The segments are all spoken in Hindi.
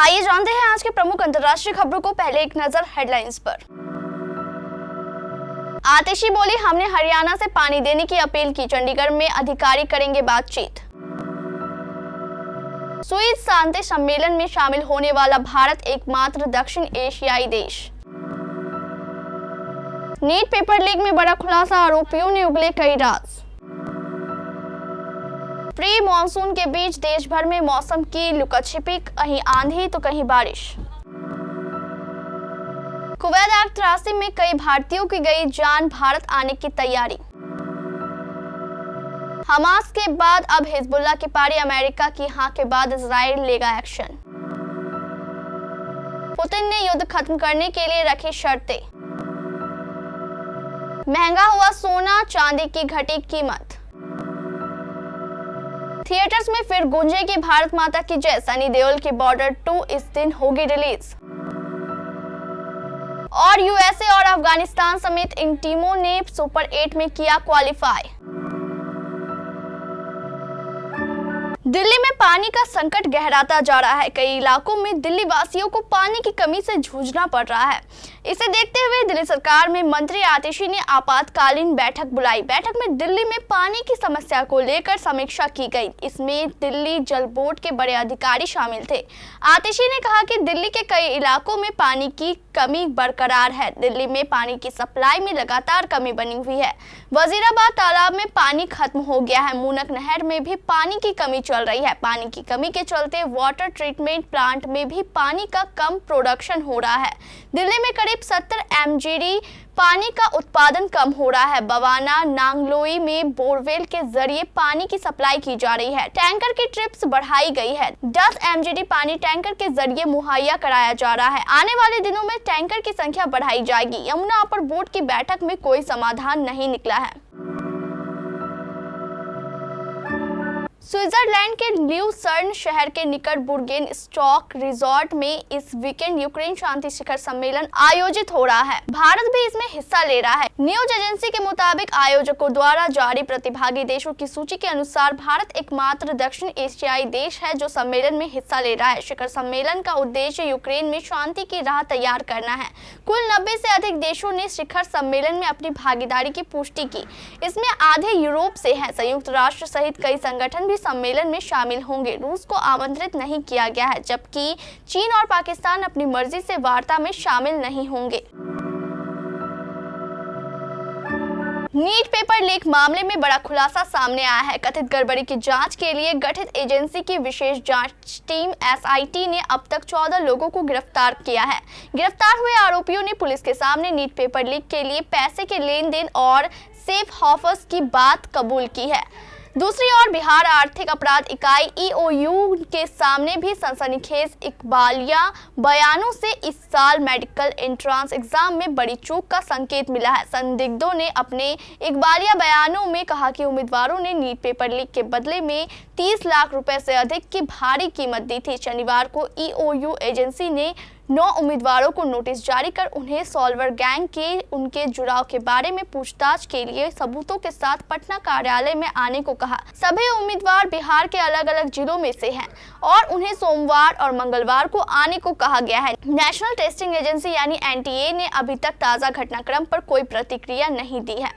आइए जानते हैं आज के प्रमुख अंतर्राष्ट्रीय खबरों को। पहले एक नजर हेडलाइंस पर। आतिशी बोली, हमने हरियाणा से पानी देने की अपील की, चंडीगढ़ में अधिकारी करेंगे बातचीत। स्वीज शांति सम्मेलन में शामिल होने वाला भारत एकमात्र दक्षिण एशियाई देश। नीट पेपर लीक में बड़ा खुलासा, आरोपियों ने उगले कई राज। प्री मॉनसून के बीच देश भर में मौसम की लुकाछिपी, कहीं आंधी तो कहीं बारिश। कुवैत आग त्रासदी में कई भारतीयों की गई जान, भारत आने की तैयारी। हमास के बाद अब हिजबुल्लाह की पारी, अमेरिका की हां के बाद इजराइल लेगा एक्शन। पुतिन ने युद्ध खत्म करने के लिए रखी शर्तें। महंगा हुआ सोना, चांदी की घटी कीमत। थिएटर्स में फिर गूंजेगी भारत माता की जय, सनी देओल की बॉर्डर 2 इस दिन होगी रिलीज। और यूएसए और अफगानिस्तान समेत इन टीमों ने सुपर 8 में किया क्वालिफाई। दिल्ली में पानी का संकट गहराता जा रहा है। कई इलाकों में दिल्ली वासियों को पानी की कमी से जूझना पड़ रहा है। इसे देखते हुए दिल्ली सरकार में मंत्री आतिशी ने आपातकालीन बैठक बुलाई। बैठक में दिल्ली में पानी की समस्या को लेकर समीक्षा की गई। इसमें दिल्ली जल बोर्ड के बड़े अधिकारी शामिल थे। आतिशी ने कहा कि दिल्ली के कई इलाकों में पानी की कमी बरकरार है। दिल्ली में पानी की सप्लाई में लगातार कमी बनी हुई है। वजीराबाद तालाब में पानी खत्म हो गया है। मूनक नहर में भी पानी की कमी चल रही है। पानी की कमी के चलते वाटर ट्रीटमेंट प्लांट में भी पानी का कम प्रोडक्शन हो रहा है। दिल्ली में करीब 70 MGD पानी का उत्पादन कम हो रहा है। बवाना नांगलोई में बोरवेल के जरिए पानी की सप्लाई की जा रही है। टैंकर की ट्रिप्स बढ़ाई गई है। 10 MGD पानी टैंकर के जरिए मुहैया कराया जा रहा है। आने वाले दिनों में टैंकर की संख्या बढ़ाई जाएगी। यमुना अपर बोर्ड की बैठक में कोई समाधान नहीं निकला है। स्विट्जरलैंड के ल्यूसर्न शहर के निकट बुर्गेन स्टॉक रिजॉर्ट में इस वीकेंड यूक्रेन शांति शिखर सम्मेलन आयोजित हो रहा है। भारत भी इसमें हिस्सा ले रहा है। न्यूज एजेंसी के मुताबिक आयोजकों द्वारा जारी प्रतिभागी देशों की सूची के अनुसार भारत एकमात्र दक्षिण एशियाई देश है जो सम्मेलन में हिस्सा ले रहा है। शिखर सम्मेलन का उद्देश्य यूक्रेन में शांति की राह तैयार करना है। कुल 90 से अधिक देशों ने शिखर सम्मेलन में अपनी भागीदारी की पुष्टि की। इसमें आधे यूरोप से हैं। संयुक्त राष्ट्र सहित कई संगठन भी सम्मेलन में शामिल होंगे। रूस को आमंत्रित नहीं किया गया है, जबकि चीन और पाकिस्तान अपनी मर्जी से वार्ता में शामिल नहीं होंगे। नीट पेपर लीक मामले में बड़ा खुलासा सामने आया है। कथित गड़बड़ी की जांच के लिए गठित एजेंसी की विशेष जांच टीम SIT ने अब तक 14 लोगों को गिरफ्तार किया है। गिरफ्तार हुए आरोपियों ने पुलिस के सामने नीट पेपर लीक के लिए पैसे के लेन देन और सेफ हाउस की बात कबूल की है। दूसरी ओर बिहार आर्थिक अपराध इकाई EOU के सामने भी सनसनीखेज इकबालिया बयानों से इस साल मेडिकल एंट्रेंस एग्जाम में बड़ी चूक का संकेत मिला है। संदिग्धों ने अपने इकबालिया बयानों में कहा कि उम्मीदवारों ने नीट पेपर लीक के बदले में 30 लाख रुपए से अधिक की भारी कीमत दी थी। शनिवार को EOU एजेंसी ने 9 उम्मीदवारों को नोटिस जारी कर उन्हें सॉल्वर गैंग के उनके जुड़ाव के बारे में पूछताछ के लिए सबूतों के साथ पटना कार्यालय में आने को कहा। सभी उम्मीदवार बिहार के अलग अलग जिलों में से हैं और उन्हें सोमवार और मंगलवार को आने को कहा गया है। नेशनल टेस्टिंग एजेंसी यानी NTA ने अभी तक ताज़ा घटनाक्रम पर कोई प्रतिक्रिया नहीं दी है।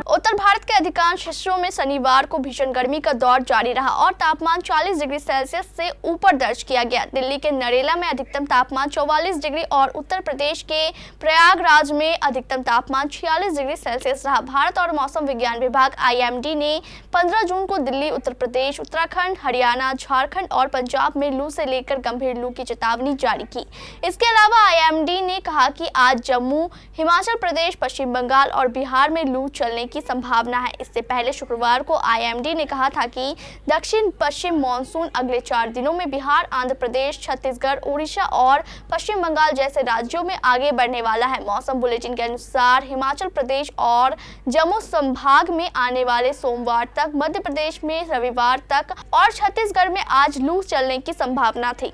उत्तर भारत के अधिकांश हिस्सों में शनिवार को भीषण गर्मी का दौर जारी रहा और तापमान 40 डिग्री सेल्सियस से ऊपर दर्ज किया गया। दिल्ली के नरेला में अधिकतम तापमान 44 डिग्री और उत्तर प्रदेश के प्रयागराज में अधिकतम तापमान 46 डिग्री सेल्सियस रहा। भारत और मौसम विज्ञान विभाग IMD ने 15 जून को दिल्ली, उत्तर प्रदेश, उत्तराखंड, हरियाणा, झारखंड और पंजाब में लू से लेकर गंभीर लू की चेतावनी जारी की। इसके अलावा IMD ने कहा कि आज जम्मू, हिमाचल प्रदेश, पश्चिम बंगाल और बिहार में लू चलने की संभावना है। इससे पहले शुक्रवार को IMD ने कहा था कि दक्षिण पश्चिम मॉनसून अगले 4 दिनों में बिहार, आंध्र प्रदेश, छत्तीसगढ़, उड़ीसा और पश्चिम बंगाल जैसे राज्यों में आगे बढ़ने वाला है। मौसम बुलेटिन के अनुसार हिमाचल प्रदेश और जम्मू संभाग में आने वाले सोमवार तक, मध्य प्रदेश में रविवार तक और छत्तीसगढ़ में आज लू चलने की संभावना थी।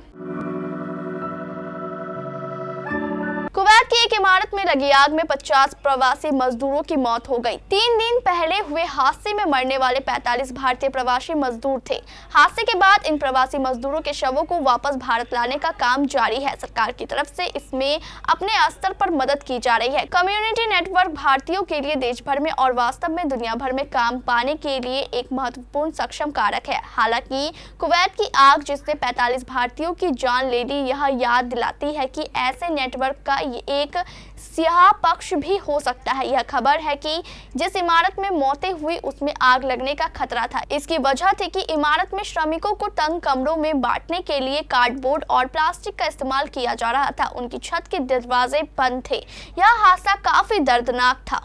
कुवैत गुजरात की एक इमारत में लगी आग में 50 प्रवासी मजदूरों की मौत हो गई। 3 दिन पहले हुए हादसे में मरने वाले 45 भारतीय प्रवासी मजदूर थे। हादसे के बाद इन प्रवासी मजदूरों के शवों को वापस भारत लाने का काम जारी है। सरकार की तरफ से इसमें अपने स्तर पर मदद की जा रही है। कम्युनिटी नेटवर्क भारतीयों के लिए देश भर में और वास्तव में दुनिया भर में काम पाने के लिए एक महत्वपूर्ण सक्षम कारक है। हालांकि कुवैत की आग जिसने 45 भारतीयों की जान ले ली, यह याद दिलाती है कि ऐसे नेटवर्क का एक स्याह पक्ष भी हो सकता है। यह खबर है कि जिस इमारत में मौतें हुई उसमें आग लगने का खतरा था। इसकी वजह थी कि इमारत में श्रमिकों को तंग कमरों में बांटने के लिए कार्डबोर्ड और प्लास्टिक का इस्तेमाल किया जा रहा था। उनकी छत के दरवाजे बंद थे। यह हादसा काफी दर्दनाक था।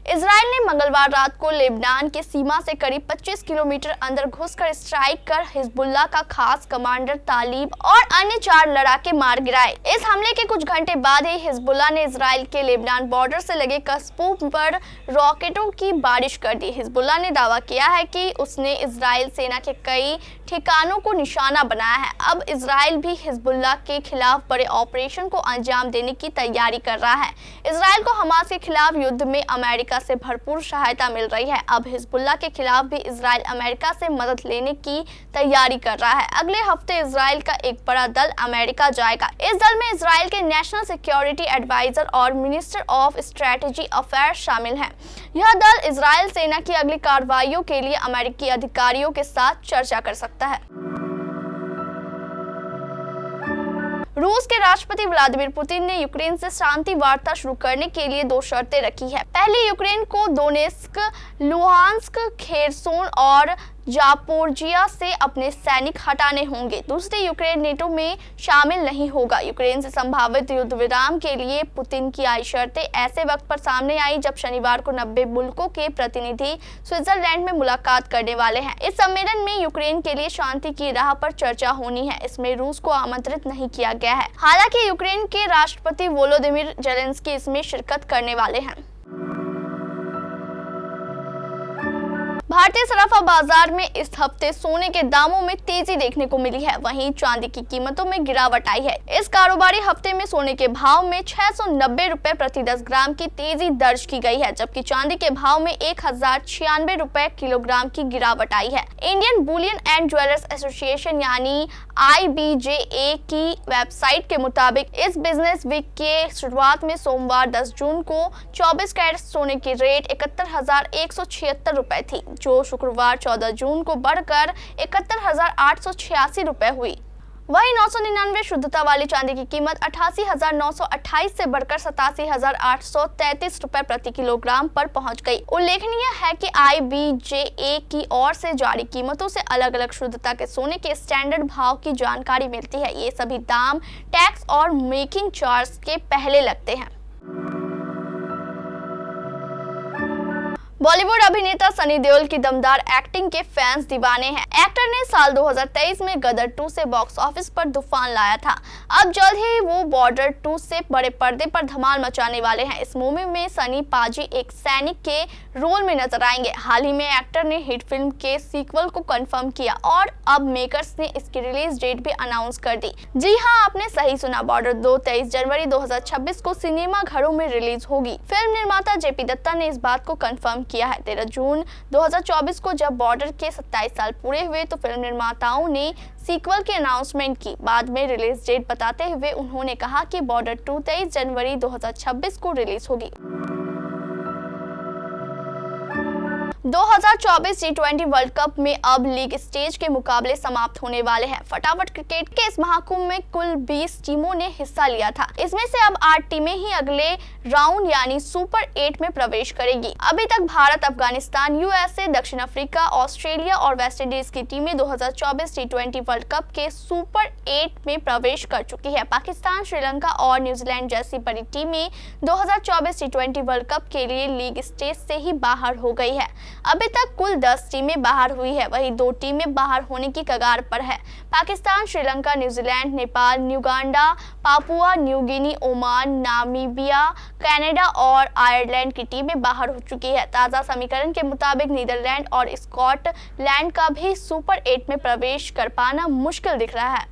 इजराइल ने मंगलवार रात को लेबनान की सीमा से करीब 25 किलोमीटर अंदर घुसकर स्ट्राइक कर हिजबुल्लाह का खास कमांडर तालिब और अन्य 4 लड़ाके मार गिराए। इस हमले के कुछ घंटे बाद ही हिजबुल्लाह ने इजराइल के लेबनान बॉर्डर से लगे कस्बों पर रॉकेटों की बारिश कर दी। हिजबुल्लाह ने दावा किया है कि उसने इजराइल सेना के कई ठिकानों को निशाना बनाया है। अब इजराइल भी हिजबुल्लाह के खिलाफ बड़े ऑपरेशन को अंजाम देने की तैयारी कर रहा है। इजराइल को हमास के खिलाफ युद्ध में अमेरिका से भरपूर सहायता मिल रही है। अब हिजबुल्लाह के खिलाफ भी इजराइल अमेरिका से मदद लेने की तैयारी कर रहा है। अगले हफ्ते इजराइल का एक बड़ा दल अमेरिका जाएगा। इस दल में इजराइल के नेशनल सिक्योरिटी एडवाइजर और मिनिस्टर ऑफ स्ट्रेटेजी अफेयर्स शामिल हैं। यह दल इजराइल सेना की अगली कार्रवाइयों के लिए अमेरिकी अधिकारियों के साथ चर्चा कर सकता है। रूस के राष्ट्रपति व्लादिमीर पुतिन ने यूक्रेन से शांति वार्ता शुरू करने के लिए 2 शर्तें रखी है। पहली, यूक्रेन को दोनेत्स्क, लुहांस्क, खेरसोन और जापोरिजिया से अपने सैनिक हटाने होंगे। दूसरी, यूक्रेन नेटो में शामिल नहीं होगा। यूक्रेन से संभावित युद्ध विराम के लिए पुतिन की आई शर्तें ऐसे वक्त पर सामने आई जब शनिवार को 90 मुल्कों के प्रतिनिधि स्विट्जरलैंड में मुलाकात करने वाले हैं। इस सम्मेलन में यूक्रेन के लिए शांति की राह पर चर्चा होनी है। इसमें रूस को आमंत्रित नहीं किया गया है। हालांकि यूक्रेन के राष्ट्रपति वोलोदिमीर जेलेंस्की इसमें शिरकत करने वाले हैं। भारतीय सराफा बाजार में इस हफ्ते सोने के दामों में तेजी देखने को मिली है। वहीं चांदी की कीमतों में गिरावट आई है। इस कारोबारी हफ्ते में सोने के भाव में 690 रुपए प्रति 10 ग्राम की तेजी दर्ज की गई है, जबकि चांदी के भाव में 1096 रुपए किलोग्राम की गिरावट आई है। Indian Boolean and jewellers association यानी IBJA की वेबसाइट के मुताबिक इस बिजनेस वीक के शुरुआत में सोमवार 10 जून को 24 कैरेट सोने की रेट 71,176 रुपए थी, जो शुक्रवार 14 जून को बढ़कर 71,886 रुपए हुई। वहीं 999 शुद्धता वाली चांदी की कीमत 88,928 से बढ़कर 87,833 रुपए प्रति किलोग्राम पर पहुंच गई। उल्लेखनीय है कि IBJA की ओर से जारी कीमतों से अलग अलग शुद्धता के सोने के स्टैंडर्ड भाव की जानकारी मिलती है। ये सभी दाम टैक्स और मेकिंग चार्ज के पहले लगते हैं। बॉलीवुड अभिनेता सनी देओल की दमदार एक्टिंग के फैंस दीवाने हैं। एक्टर ने साल 2023 में गदर 2 से बॉक्स ऑफिस पर तूफान लाया था। अब जल्द ही वो बॉर्डर 2 से बड़े पर्दे पर धमाल मचाने वाले हैं। इस मूवी में सनी पाजी एक सैनिक के रोल में नजर आएंगे। हाल ही में एक्टर ने हिट फिल्म के सीक्वल को कंफर्म किया और अब मेकर्स ने इसकी रिलीज डेट भी अनाउंस कर दी। जी हां, आपने सही सुना, बॉर्डर 2 23 जनवरी 2026 को सिनेमा घरों में रिलीज होगी। फिल्म निर्माता JP दत्ता ने इस बात को कंफर्म किया है। 13 जून 2024 को जब बॉर्डर के 27 साल पूरे हुए तो फिल्म निर्माताओं ने सीक्वल की अनाउंसमेंट की। बाद में रिलीज डेट बताते हुए उन्होंने कहा कि बॉर्डर 2 23 जनवरी 2026 को रिलीज होगी। 2024 T20 वर्ल्ड कप में अब लीग स्टेज के मुकाबले समाप्त होने वाले हैं। फटाफट क्रिकेट के इस महाकुंभ में कुल 20 टीमों ने हिस्सा लिया था। इसमें से अब 8 टीमें ही अगले राउंड यानी सुपर 8 में प्रवेश करेगी। अभी तक भारत, अफगानिस्तान, USA, दक्षिण अफ्रीका, ऑस्ट्रेलिया और वेस्टइंडीज की टीमें 2024 T20 वर्ल्ड कप के सुपर 8 में प्रवेश कर चुकी है। पाकिस्तान, श्रीलंका और न्यूजीलैंड जैसी बड़ी टीमें 2024 T20 वर्ल्ड कप के लिए लीग स्टेज से ही बाहर हो गई है। अभी तक कुल 10 टीमें बाहर हुई है, वहीं 2 टीमें बाहर होने की कगार पर है। Pakistan, Sri Lanka, New Zealand, Nepal, Uganda, Papua New Guinea, Oman, Namibia, Canada और आयरलैंड की टीमें बाहर हो चुकी है। ताज़ा समीकरण के मुताबिक नीदरलैंड और स्कॉटलैंड का भी सुपर 8 में प्रवेश कर पाना मुश्किल दिख रहा है।